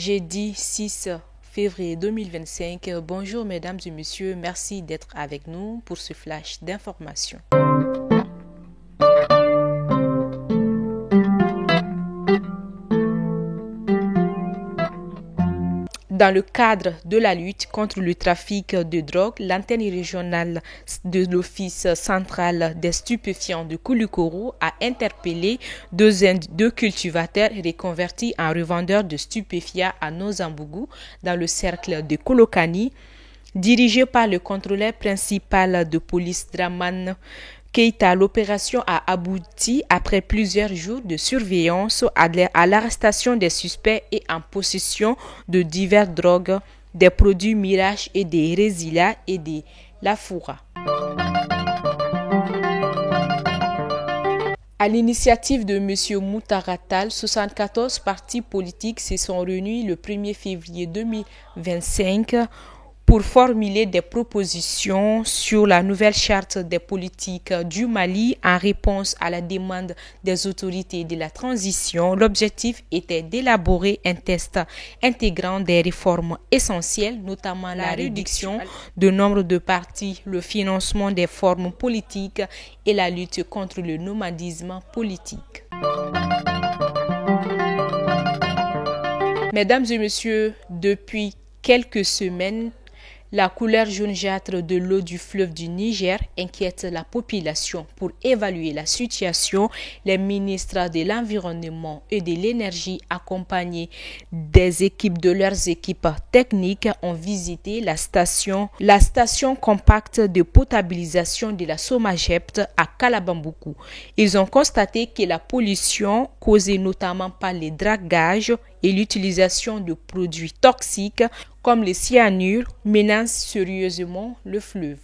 Jeudi 6 février 2025. Bonjour mesdames et messieurs, merci d'être avec nous pour ce flash d'information. Dans le cadre de la lutte contre le trafic de drogue, l'antenne régionale de l'Office central des stupéfiants de Koulikoro a interpellé deux cultivateurs reconvertis en revendeurs de stupéfiants à Nozambougou dans le cercle de Kolokani, dirigé par le contrôleur principal de police Draman Keita. L'opération a abouti après plusieurs jours de surveillance à l'arrestation des suspects et en possession de diverses drogues, des produits Mirage et des Resila et de la Foura. À l'initiative de M. Moutaratal, 74 partis politiques se sont réunis le 1er février 2025 pour formuler des propositions sur la nouvelle charte des politiques du Mali en réponse à la demande des autorités de la transition. L'objectif était d'élaborer un texte intégrant des réformes essentielles, notamment la réduction du nombre de partis, le financement des formes politiques et la lutte contre le nomadisme politique. Mesdames et messieurs, depuis quelques semaines, la couleur jaunâtre de l'eau du fleuve du Niger inquiète la population. Pour évaluer la situation, les ministres de l'Environnement et de l'Énergie, accompagnés des équipes de leurs équipes techniques, ont visité la station compacte de potabilisation de la Somagept à Kalabamboukou. Ils ont constaté que la pollution, causée notamment par les dragages et l'utilisation de produits toxiques comme les cyanures, menace sérieusement le fleuve.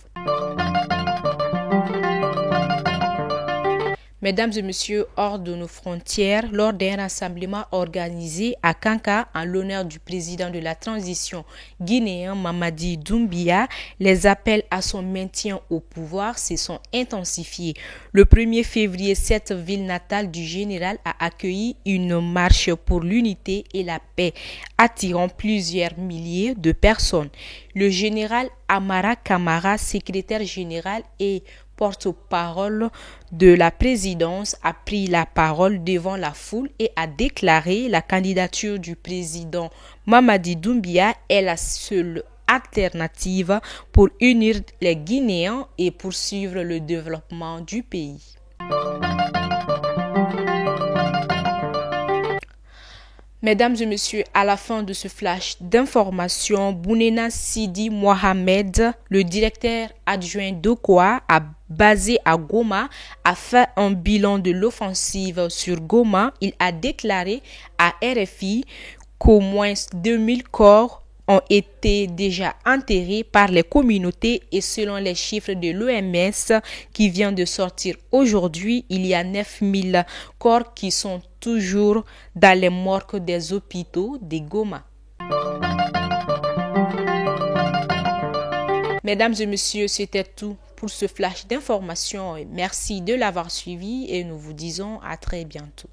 Mesdames et messieurs, hors de nos frontières, lors d'un rassemblement organisé à Kanka en l'honneur du président de la transition guinéen Mamadi Doumbia, les appels à son maintien au pouvoir se sont intensifiés. Le 1er février, cette ville natale du général a accueilli une marche pour l'unité et la paix, attirant plusieurs milliers de personnes. Le général Amara Kamara, secrétaire général et porte-parole de la présidence, a pris la parole devant la foule et a déclaré la candidature du président Mamadi Doumbia est la seule alternative pour unir les Guinéens et poursuivre le développement du pays. Mesdames et messieurs, à la fin de ce flash d'information, Bounena Sidi Mohamed, le directeur adjoint d'Okoa, basé à Goma, a fait un bilan de l'offensive sur Goma. Il a déclaré à RFI qu'au moins 2000 corps ont été déjà enterrés par les communautés et selon les chiffres de l'OMS qui vient de sortir aujourd'hui, il y a 9000 corps qui sont toujours dans les morgues des hôpitaux de Goma. Mesdames et messieurs, c'était tout pour ce flash d'information. Merci de l'avoir suivi et nous vous disons à très bientôt.